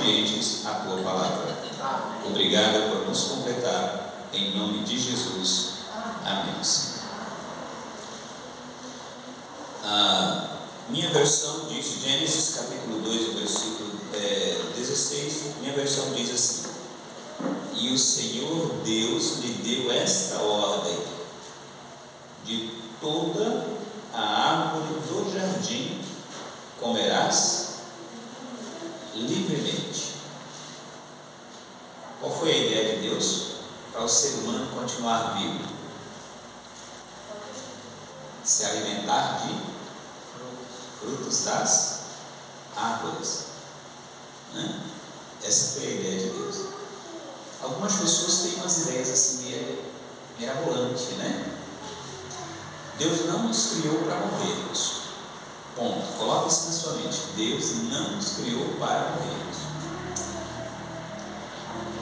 obedientes à tua palavra. Obrigado por nos completar, em nome de Jesus. Amém. Minha versão diz, Gênesis capítulo 2, versículo 16, minha versão diz assim: e o Senhor Deus lhe deu esta ordem: de toda a árvore do jardim comerás livremente. Qual foi a ideia de Deus? Para o ser humano continuar vivo, se alimentar de frutos das árvores, né? Essa foi a ideia de Deus. Algumas pessoas têm umas ideias assim meio mirabolantes, né? Deus não nos criou para morrermos. Ponto. Coloque isso na sua mente. Deus não nos criou para morrermos.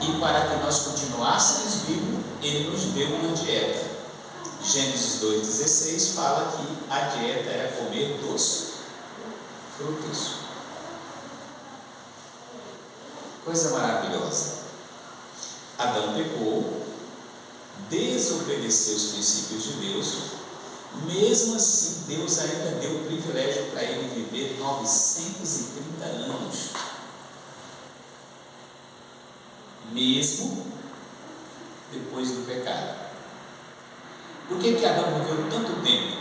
E para que nós continuássemos vivos, Ele nos deu uma dieta. Gênesis 2,16 fala que a dieta era comer dos frutos. Coisa maravilhosa. Adão pecou, desobedeceu os princípios de Deus. Mesmo assim, Deus ainda deu o privilégio para ele viver 930 anos. Mesmo depois do pecado. Por que Adão viveu tanto tempo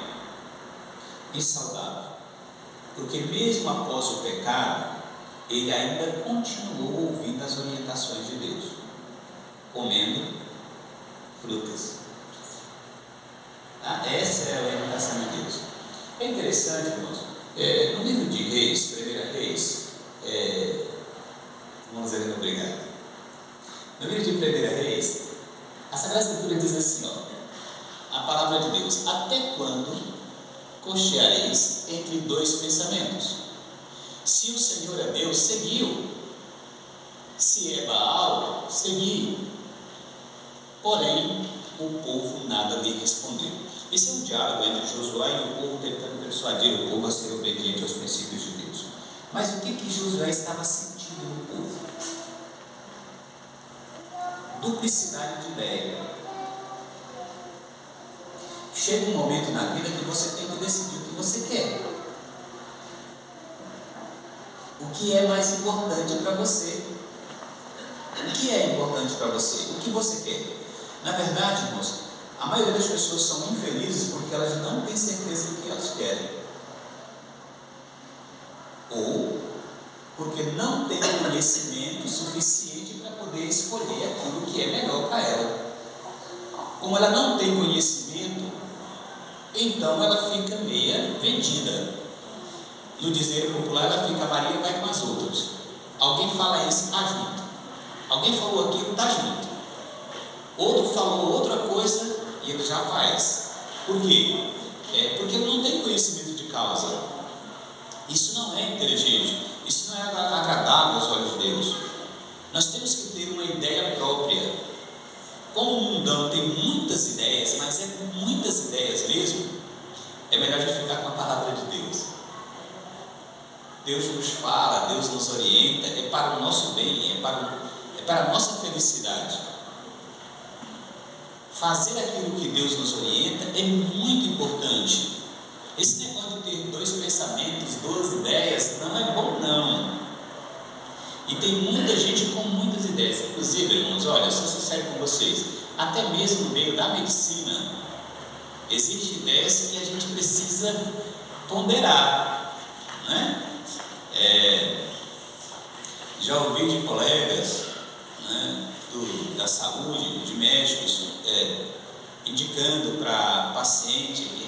insaudável? Porque mesmo após o pecado, ele ainda continuou ouvindo as orientações de Deus, comendo frutas. Essa é a orientação de Deus. É interessante, irmãos, no livro de Reis, 1 Reis, vamos dizer obrigado. No livro de 1 Reis, a Sagrada Escritura diz assim, a palavra de Deus: até quando cocheareis entre dois pensamentos? Se o Senhor é Deus, seguiu; se é Baal, seguiu. Porém, o povo nada lhe respondeu. Esse é um diálogo entre Josué e o povo, tentando persuadir o povo a ser obediente aos princípios de Deus. Mas o que Josué estava sentindo no povo? Duplicidade de ideia. Chega um momento na vida que você tem que decidir o que você quer. O que é mais importante para você? O que é importante para você? O que você quer? Na verdade, irmãos, a maioria das pessoas são infelizes porque elas não têm certeza do que elas querem. Ou porque não têm conhecimento suficiente para poder escolher aquilo que é melhor para ela. Como ela não tem conhecimento, então ela fica meia vendida. No dizer popular, ela fica: Maria vai com as outras. Alguém fala isso, está junto. Alguém falou aquilo, está junto. Outro falou outra coisa e ele já faz. Por quê? Porque ele não tem conhecimento de causa. Isso não é inteligente. Isso não é agradável aos olhos de Deus. Nós temos que ter uma ideia própria. Como o mundão tem muitas ideias, mas é muitas ideias mesmo, é melhor a gente ficar com a palavra de Deus. Deus nos fala, Deus nos orienta, é para o nosso bem, é para a nossa felicidade. Fazer aquilo que Deus nos orienta é muito importante. Esse negócio de ter dois pensamentos, duas ideias, não é bom não. E tem muita gente com muitas ideias. Inclusive, irmãos, olha, sou sincero com vocês, até mesmo no meio da medicina, existem ideias que a gente precisa ponderar, né? Já ouvi de colegas, né, da saúde, de médicos, indicando para paciente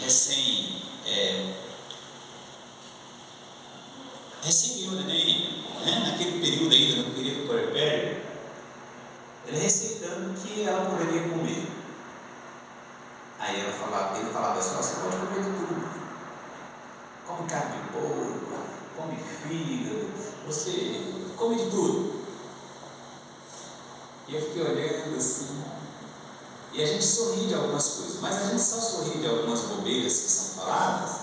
recém-ganhou neném, né, naquele período ainda, no período puerpério, ele receitando que ela poderia comer. Aí ele falava assim: você pode comer de tudo, come carne de porco, come fígado, você come de tudo. E eu fiquei olhando assim, e a gente sorri de algumas coisas, mas a gente só sorri de algumas bobeiras que são faladas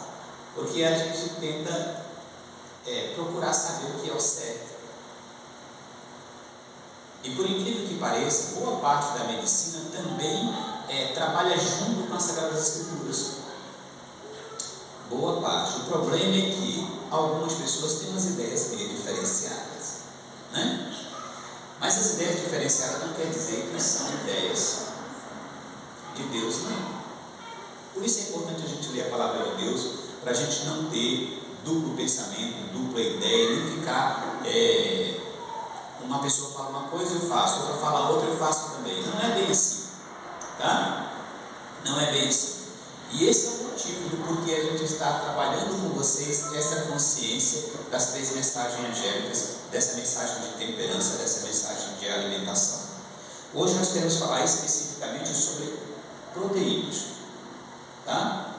porque a gente tenta procurar saber o que é o certo. E por incrível que pareça, boa parte da medicina também trabalha junto com as Sagradas Escrituras. Boa parte. O problema é que algumas pessoas têm umas ideias meio diferenciadas, né? Mas as ideias diferenciadas não quer dizer que são ideias de Deus, não. Por isso é importante a gente ler a palavra de Deus, para a gente não ter duplo pensamento, dupla ideia, nem ficar, uma pessoa fala uma coisa eu faço, outra fala outra eu faço também. Não é bem assim, tá? Não é bem assim. E esse é o motivo do porquê a gente está trabalhando com vocês essa consciência das 3 mensagens angélicas, dessa mensagem de temperança, dessa mensagem de alimentação. Hoje nós queremos falar especificamente sobre proteínas, tá?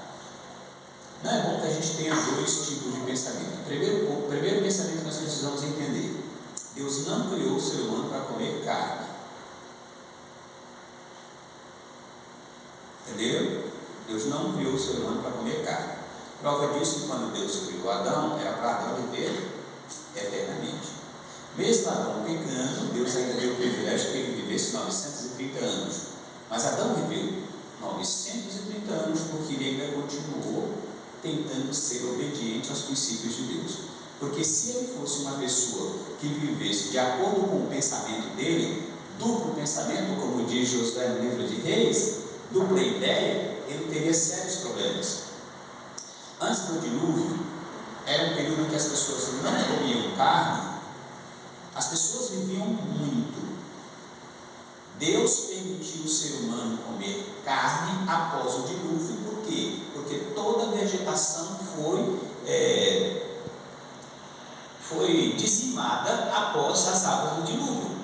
Não é bom que a gente tenha 2 tipos de pensamento. O primeiro pensamento que nós precisamos entender: Deus não criou o ser humano para comer carne. Entendeu? Deus não criou o ser humano para comer carne. Prova disso que quando Deus criou Adão, era para Adão viver eternamente. Mesmo Adão pecando, Deus ainda deu o privilégio que ele vivesse 930 anos. Mas Adão viveu 930 anos porque ele ainda continuou tentando ser obediente aos princípios de Deus. Porque se ele fosse uma pessoa que vivesse de acordo com o pensamento dele, duplo pensamento, como diz Josué no livro de Reis, dupla ideia, ele teria sérios problemas. Antes do dilúvio, era um período em que as pessoas não comiam carne, as pessoas viviam muito. Deus permitiu o ser humano comer carne após o dilúvio. Por quê? Porque toda a vegetação foi dizimada após as águas do dilúvio.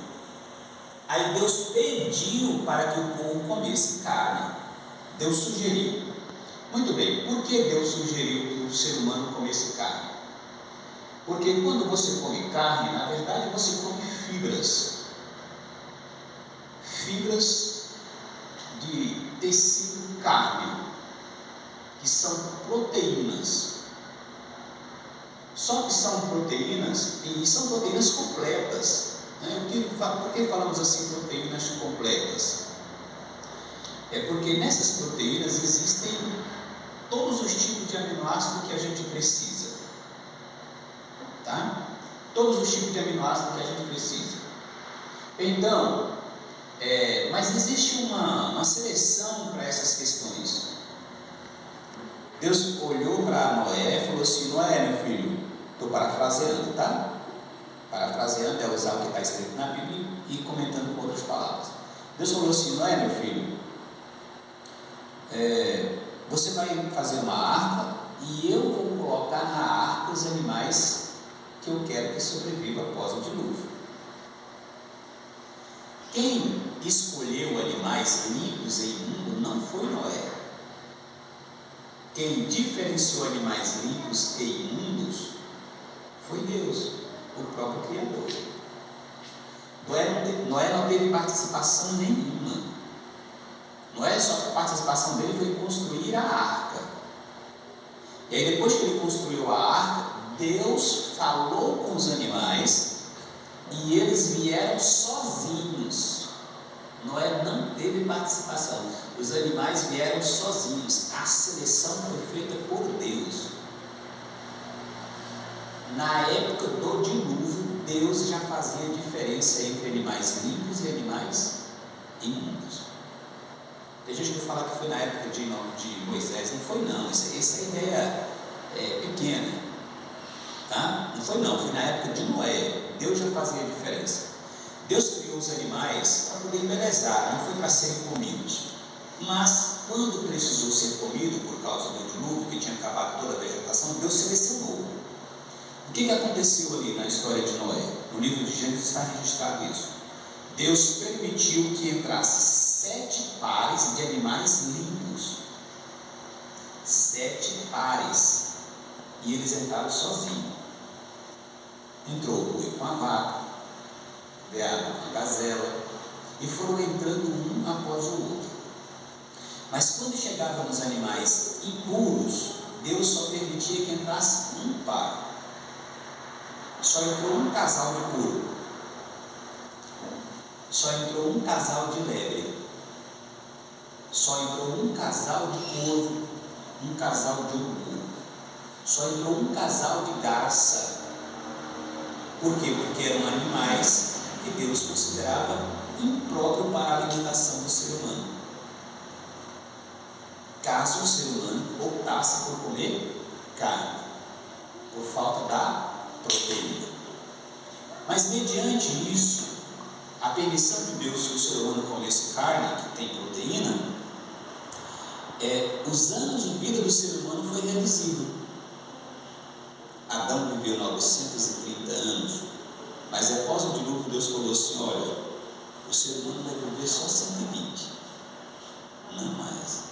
Aí Deus pediu para que o povo comesse carne. Deus sugeriu. Muito bem, por que Deus sugeriu que o ser humano comesse carne? Porque quando você come carne, na verdade você come fibras. Fibras de tecido carne, que são proteínas. Só que são proteínas, e são proteínas completas. Por que falamos assim proteínas completas? É porque nessas proteínas existem todos os tipos de aminoácidos que a gente precisa, tá? Todos os tipos de aminoácidos que a gente precisa. Então, mas existe uma seleção para essas questões. Deus olhou para Noé e falou assim: Noé, meu filho, estou parafraseando, tá? Parafraseando é usar o que está escrito na Bíblia e comentando com outras palavras. Deus falou assim: Noé, meu filho, você vai fazer uma arca e eu vou colocar na arca os animais que eu quero que sobrevivam após o dilúvio. Quem escolheu animais limpos e imundos não foi Noé. Quem diferenciou animais limpos e imundos foi Deus, o próprio Criador. Noé não teve participação nenhuma. Noé, só a participação dele foi em construir a arca. E aí depois que ele construiu a arca, Deus falou com os animais e eles vieram sozinhos. Noé não teve participação. Os animais vieram sozinhos. A seleção foi feita por Deus. Na época do dilúvio, Deus já fazia diferença entre animais limpos e animais imundos. Tem gente que fala que foi na época de Moisés. Não foi não. Essa ideia é pequena, tá? Não foi não. Foi na época de Noé. Deus já fazia diferença. Deus criou os animais para poder embelezar, não foi para serem comidos. Mas quando precisou ser comido por causa do dilúvio, que tinha acabado toda a vegetação, Deus selecionou. O que aconteceu ali na história de Noé? No livro de Gênesis está registrado isso. Deus permitiu que entrasse 7 pares de animais limpos. 7 pares. E eles entraram sozinhos. Entrou o boi com a vaca, veado com a gazela, e foram entrando um após o outro. Mas quando chegavam nos animais impuros, Deus só permitia que entrasse um par. Só entrou um casal de puro. só entrou um casal de lebre, só entrou um casal de corvo, um casal de urubu, só entrou um casal de garça. Por quê? Porque eram animais que Deus considerava impróprio para a alimentação do ser humano. Caso o ser humano optasse por comer carne, por falta da proteína. Mas mediante isso, a permissão de Deus que o ser humano comesse carne, que tem proteína, os anos de vida do ser humano foi reduzido. Adão viveu 930 anos, mas após o dilúvio Deus falou assim: olha, o ser humano vai viver só 120, não mais.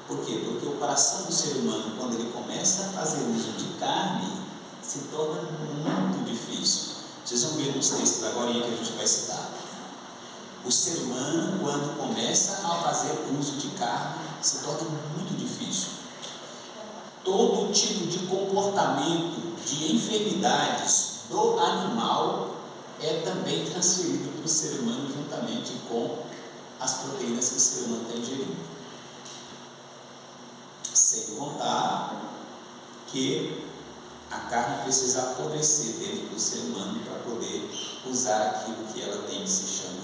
Por quê? Porque o coração do ser humano, quando ele começa a fazer uso de carne, se torna muito difícil. Vocês vão ver nos textos agora que a gente vai citar. O ser humano, quando começa a fazer uso de carne, se torna muito difícil. Todo tipo de comportamento, de enfermidades do animal é também transferido para o ser humano juntamente com as proteínas que o ser humano está ingerindo. Sem contar que a carne precisa apodrecer dentro do ser humano para poder usar aquilo que ela tem, que se chama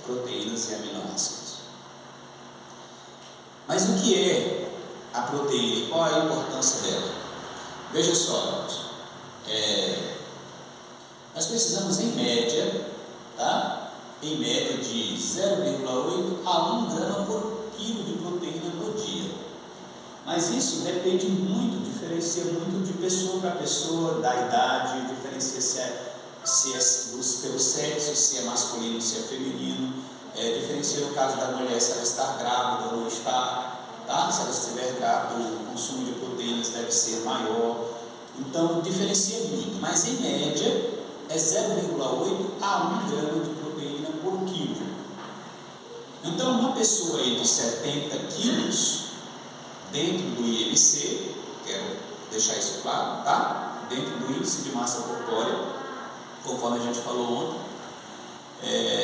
proteínas e aminoácidos. Mas o que é a proteína? Qual é a importância dela? Veja só, nós precisamos em média, tá? Em média de 0,8 a 1 grama por quilo de proteína no dia. Mas isso depende muito, diferencia muito de pessoa para pessoa, da idade, diferencia se é pelo sexo, se é masculino, se é feminino, diferencia no caso da mulher, se ela está grávida ou não está, tá? Se ela estiver grávida, o consumo de proteínas deve ser maior. Então, diferencia muito, mas em média é 0,8 a 1 grama de proteína por quilo. Então, uma pessoa aí de 70 quilos, dentro do IMC, quero deixar isso claro, tá? Dentro do índice de massa corpórea, conforme a gente falou ontem,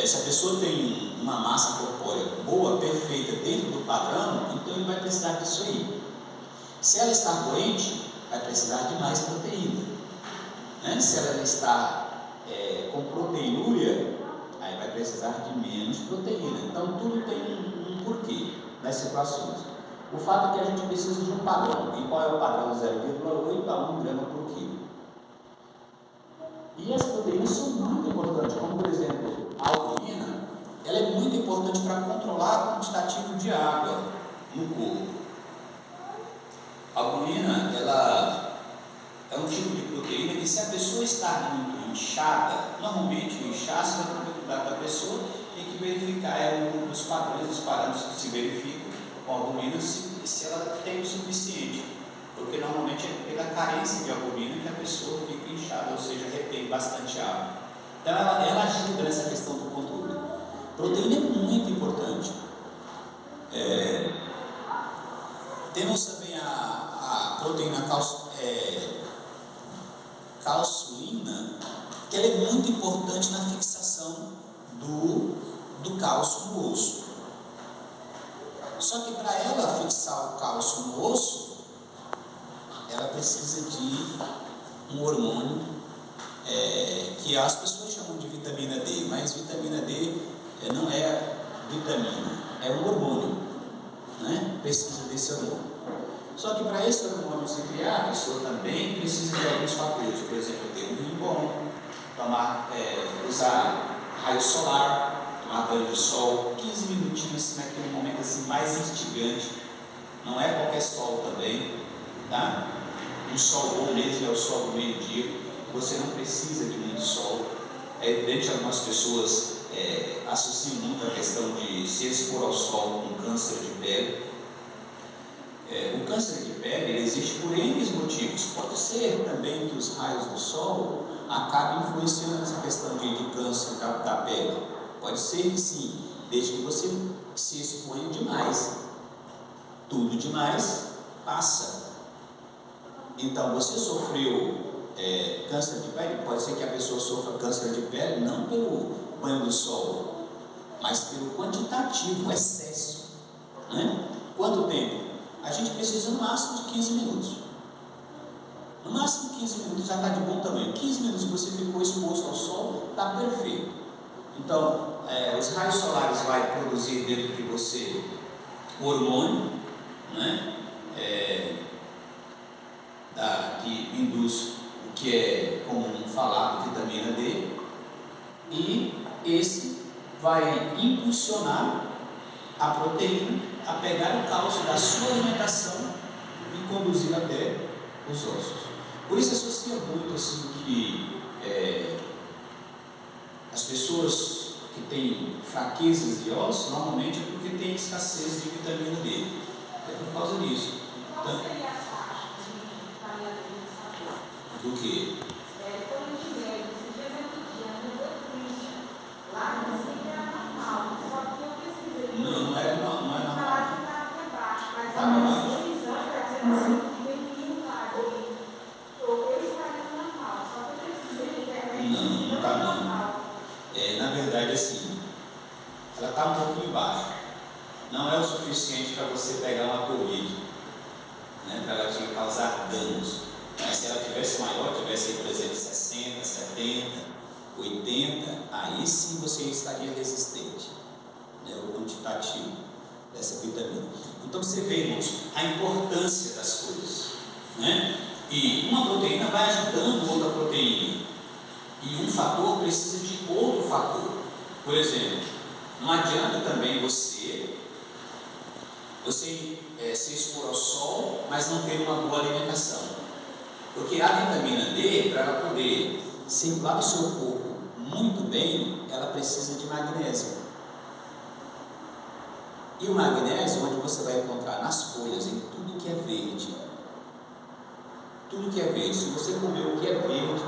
se a pessoa tem uma massa corpórea boa, perfeita, dentro do padrão, então ele vai precisar disso aí. Se ela está doente, vai precisar de mais proteína, né? Se ela está com proteinúria, aí vai precisar de menos proteína. Então tudo tem um porquê nas situações. O fato é que a gente precisa de um padrão. E qual é o padrão? 0,8 a 1 grama por quilo. E as proteínas são muito importantes, como por exemplo, a albumina, ela é muito importante para controlar o quantitativo de água no corpo. A albumina, ela é um tipo de proteína que, se a pessoa está muito inchada, normalmente o inchaço é a dificuldade da pessoa, tem que verificar um dos padrões, dos parâmetros que se verificam com a albumina, se ela tem o suficiente, porque normalmente é pela carência de albumina que a pessoa fica inchada, ou seja, retém bastante água. Então ela ajuda nessa questão do controle. Proteína é muito importante. Temos também a proteína calciulina, que ela é muito importante na fixação do cálcio no osso. Só que para ela fixar o cálcio no osso, ela precisa de um hormônio que as pessoas chamam de vitamina D, mas vitamina D não é vitamina, é um hormônio, né? Precisa desse hormônio. Só que para esse hormônio se criar, a pessoa também precisa de alguns fatores, por exemplo, ter um rim bom, usar raio solar, tomar banho de sol, 15 minutinhos naquele momento assim, mais instigante. Não é qualquer sol também, tá? Um sol bom mesmo é o sol do meio-dia. Você não precisa de muito sol. É evidente que algumas pessoas associam muito a questão de se expor ao sol com câncer de pele. O câncer de pele ele existe por N motivos. Pode ser também que os raios do sol acabem influenciando nessa questão de câncer da pele. Pode ser que sim, desde que você se exponha demais. Tudo demais passa. Então você sofreu câncer de pele, pode ser que a pessoa sofra câncer de pele não pelo banho do sol, mas pelo quantitativo, o excesso, né? Quanto tempo? A gente precisa no máximo de 15 minutos. No máximo 15 minutos já está de bom tamanho. 15 minutos que você ficou exposto ao sol, está perfeito. Então, os raios solares vão produzir dentro de você o hormônio, né? Que induz o que é comum falar, vitamina D, e esse vai impulsionar a proteína a pegar o cálcio da sua alimentação e conduzir até os ossos. Por isso associa muito assim que as pessoas que têm fraquezas de ossos, normalmente é porque tem escassez de vitamina D. É por causa disso. Então, do que? Não é normal. Tá normal. Não está não. Na verdade, assim, ela está um pouquinho embaixo. Não é o suficiente para você pegar uma Covid, né, para ela te causar danos. Mas se ela tivesse maior, tivesse, por exemplo, 60, 70, 80, aí sim você estaria resistente, né, o quantitativo dessa vitamina. Então você vê, irmãos, a importância das coisas, né? E uma proteína vai ajudando outra proteína, e um fator precisa de outro fator. Por exemplo, não adianta também você se expor ao sol, mas não ter uma boa alimentação. Porque a vitamina D, para ela poder circular no seu corpo muito bem, ela precisa de magnésio. E o magnésio, onde você vai encontrar? Nas folhas, em tudo que é verde. Tudo que é verde. Se você comer o que é verde,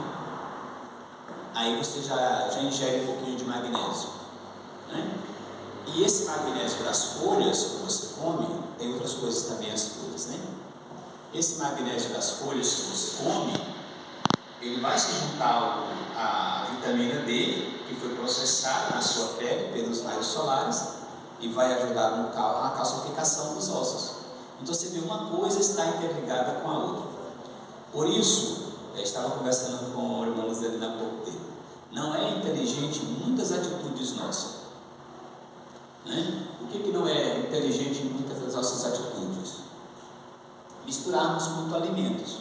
aí você já ingere um pouquinho de magnésio, né? E esse magnésio das folhas que você come, tem outras coisas também as folhas, né? Esse magnésio das folhas que você come, ele vai se juntar à vitamina D, que foi processada na sua pele pelos raios solares, e vai ajudar na calcificação dos ossos. Então você vê, uma coisa está interligada com a outra. Por isso, eu estava conversando com o irmão Zelina há pouco tempo. Não é inteligente muitas atitudes nossas, né? O que não é inteligente em muitas das nossas atitudes? Misturarmos muito alimentos,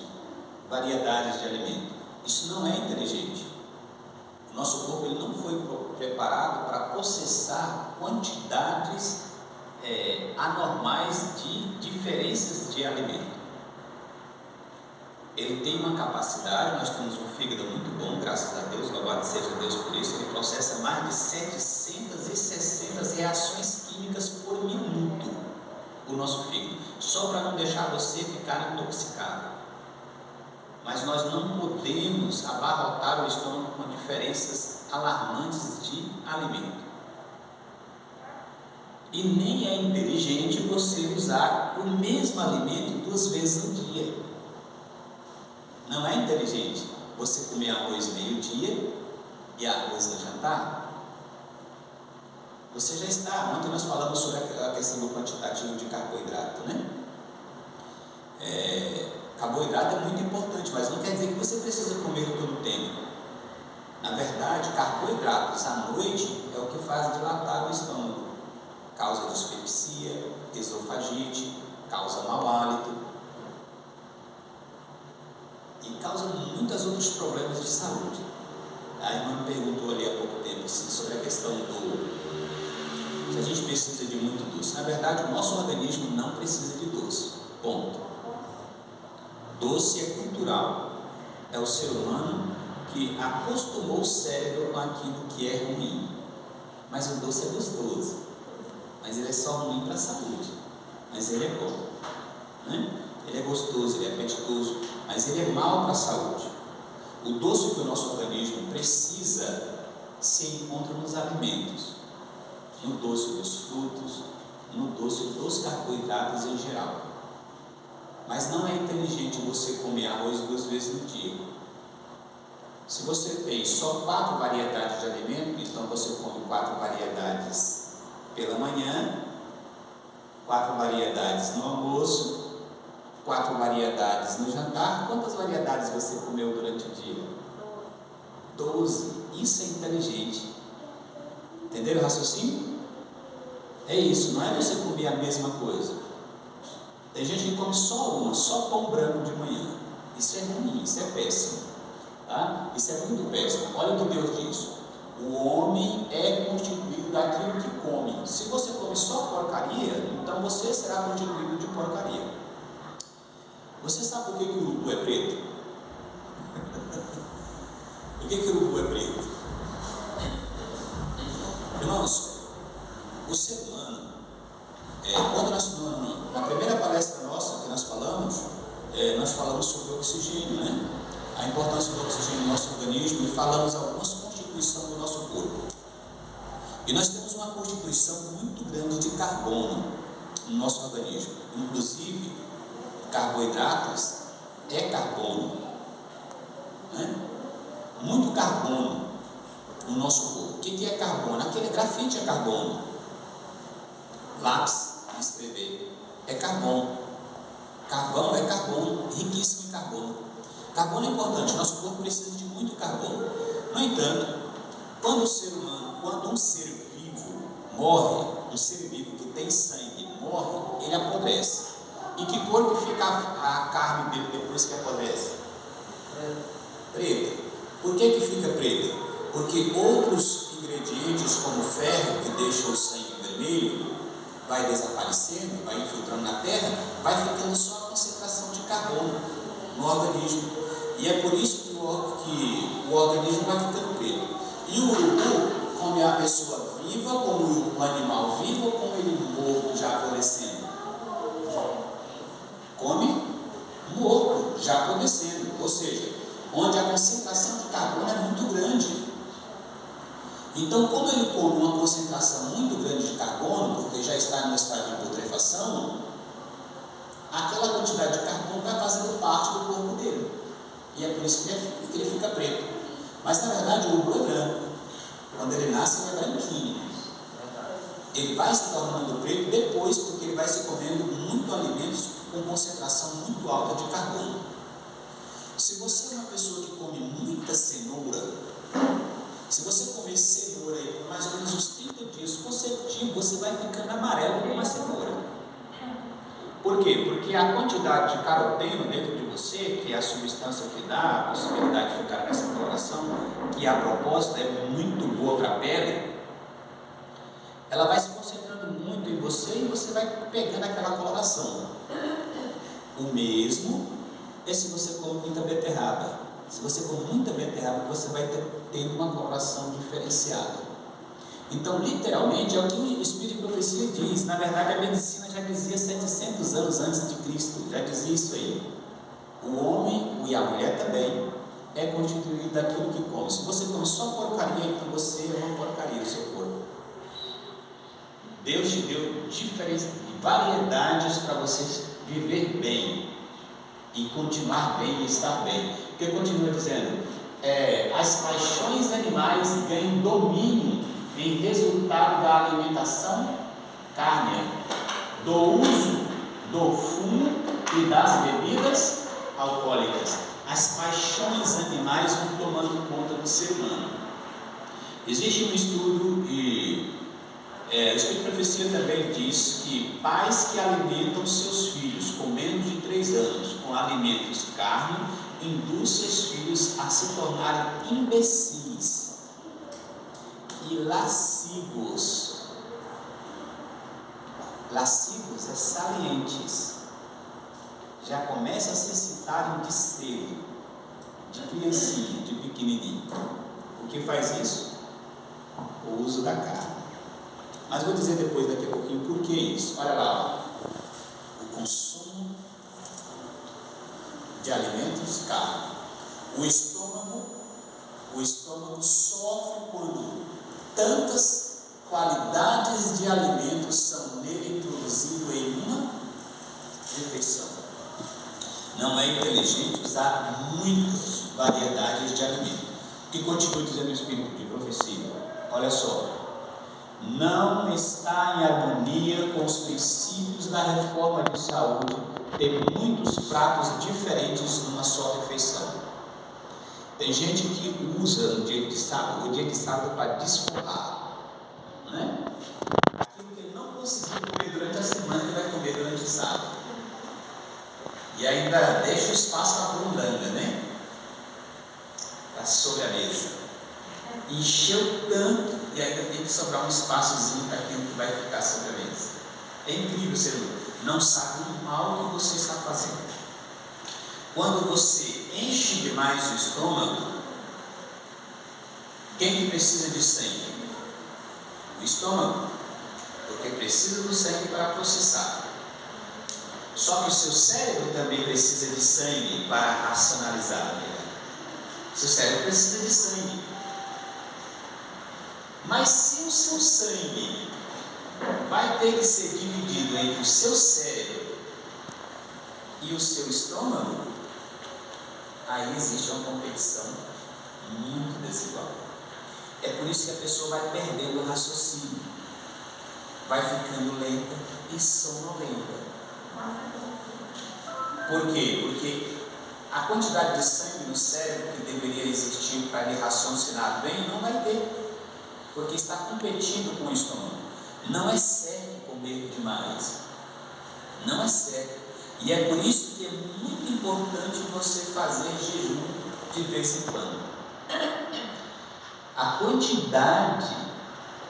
variedades de alimento. Isso não é inteligente. O nosso corpo ele não foi preparado para processar quantidades anormais de diferenças de alimento. Ele tem uma capacidade, nós temos um fígado muito bom, graças a Deus, louvado seja Deus por isso. Ele processa mais de 760 reações químicas por minuto, o nosso fígado, só para não deixar você ficar intoxicado. Mas nós não podemos abarrotar o estômago com diferenças alarmantes de alimento. E nem é inteligente você usar o mesmo alimento 2 vezes no dia. Não é inteligente você comer arroz meio-dia e arroz no jantar. Você já está, ontem nós falamos sobre a questão do quantitativo de carboidrato, né? Carboidrato é muito importante, mas não quer dizer que você precisa comer todo o tempo. Na verdade, carboidratos à noite é o que faz dilatar o estômago. Causa dispepsia, esofagite, causa mau hálito e causa muitos outros problemas de saúde. A irmã me perguntou ali há pouco tempo assim, sobre a questão se a gente precisa de muito doce. Na verdade, o nosso organismo não precisa de doce. Ponto. Doce é cultural. É o ser humano que acostumou o cérebro com aquilo que é ruim. Mas o doce é gostoso. Mas ele é só ruim para a saúde. Mas ele é bom, né? Ele é gostoso, ele é apetitoso, mas ele é mau para a saúde. O doce que o nosso organismo precisa se encontra nos alimentos, no doce dos frutos, no doce dos carboidratos em geral. Mas não é inteligente você comer arroz 2 vezes no dia. Se você tem só 4 variedades de alimento, então você come 4 variedades pela manhã, 4 variedades no almoço, 4 variedades no jantar. Quantas variedades você comeu durante o dia? 12. Isso é inteligente. Entenderam o raciocínio? É isso, não é você comer a mesma coisa. Tem gente que come só pão branco de manhã. Isso é ruim, isso é péssimo. Tá? Isso é muito péssimo. Olha o que Deus diz: o homem é constituído daquilo que come. Se você come só porcaria, então você será constituído de porcaria. Você sabe por que o urubu é preto? Por que o urubu é preto? Irmãos, o ser humano, quando na primeira palestra nossa que nós falamos sobre o oxigênio, né? A importância do oxigênio no nosso organismo, e falamos algumas constituições do nosso corpo. E nós temos uma constituição muito grande de carbono no nosso organismo. Inclusive, carboidratos é carbono, né? Muito carbono no nosso corpo. O que é carbono? Aquele grafite é carbono. Lápis de escrever é carbono. Carvão é carbono, riquíssimo em carbono. Carbono é importante, nosso corpo precisa de muito carbono. No entanto, quando um ser vivo morre, um ser vivo que tem sangue morre, ele apodrece. E que cor que fica a carne dele depois que apodrece? Preta. Por que fica preta? Porque outros ingredientes, como ferro, que deixa o sangue vermelho, vai desaparecendo, vai infiltrando na terra, vai ficando só a concentração de carbono no organismo. E é por isso que o organismo vai ficando preto. E o urubu come a pessoa viva, como o animal vivo, ou como ele morto, já apodrecendo? Come morto, já apodrecendo. Ou seja, onde a concentração de carbono é muito grande. Então, como ele come uma concentração muito grande de carbono, porque já está no estado de putrefação, aquela quantidade de carbono vai fazendo parte do corpo dele. E é por isso que ele fica preto. Mas na verdade o urubu é branco. Quando ele nasce, ele é branquinho. Ele vai se tornando preto depois, porque ele vai se comendo muito alimentos com concentração muito alta de carbono. Se você é uma pessoa que come muita cenoura, se você comer cenoura aí por mais ou menos uns 30 dias consecutivos, você vai ficando amarelo como a cenoura. Por quê? Porque a quantidade de caroteno dentro de você, que é a substância que dá a possibilidade de ficar nessa coloração, que a propósito é muito boa para a pele, ela vai se concentrando muito em você e você vai pegando aquela coloração. O mesmo é se você come muita beterraba. Se você come muita beterraba, você vai ter uma coloração diferenciada. Então, literalmente, é o que o Espírito de Profecia diz. Na verdade, a medicina já dizia 700 anos antes de Cristo, já dizia isso aí. O homem e a mulher também é constituído daquilo que come. Se você come só porcaria, então você é uma porcaria o seu corpo. Deus te deu diferentes variedades para você viver bem e continuar bem e estar bem. Porque continua dizendo, as paixões animais ganham domínio em resultado da alimentação carne, do uso do fumo e das bebidas alcoólicas. As paixões animais vão tomando conta do ser humano. Existe um estudo e o Espírito de Profecia também diz que pais que alimentam seus filhos com menos de 3 anos com alimentos carne induz seus filhos a se tornarem imbecis e lascivos. Lascivos é salientes. Já começa a se citarem de cedo, de criancinha, de pequenininho. O que faz isso? O uso da carne. Mas vou dizer depois, daqui a pouquinho, por que isso. Olha lá, ó. O consumo de alimentos carne. O estômago sofre quando tantas qualidades de alimentos são nele introduzidos em uma refeição. Não é inteligente usar muitas variedades de alimentos. que continua dizendo o Espírito de profecia. Olha só. Não está em harmonia com os princípios da reforma de saúde ter muitos pratos diferentes numa só refeição. Tem gente que usa o dia de sábado para desforrar, né? Aquilo que ele não conseguiu comer durante a semana, ele vai comer durante o sábado. E ainda deixa espaço para a burundanga, né? Está sobre a mesa. Encheu tanto e ainda tem que sobrar um espaçozinho para aquilo que vai ficar sobre a mesa. É incrível, você não sabe o mal que você está fazendo. Quando você enche demais o estômago, quem que precisa de sangue? O estômago, porque precisa do sangue para processar. Só que o seu cérebro também precisa de sangue para racionalizar. Seu cérebro precisa de sangue. Mas se o seu sangue vai ter que ser dividido entre o seu cérebro e o seu estômago, aí existe uma competição muito desigual. É por isso que a pessoa vai perdendo o raciocínio, vai ficando lenta e sonolenta. Por quê? Porque a quantidade de sangue no cérebro que deveria existir para ele raciocinar bem não vai ter, porque está competindo com o estômago. Não é certo comer demais, não é certo, e é por isso que é muito importante você fazer jejum de vez em quando. A quantidade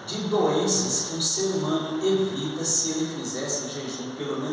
de doenças que um ser humano evita se ele fizesse jejum pelo menos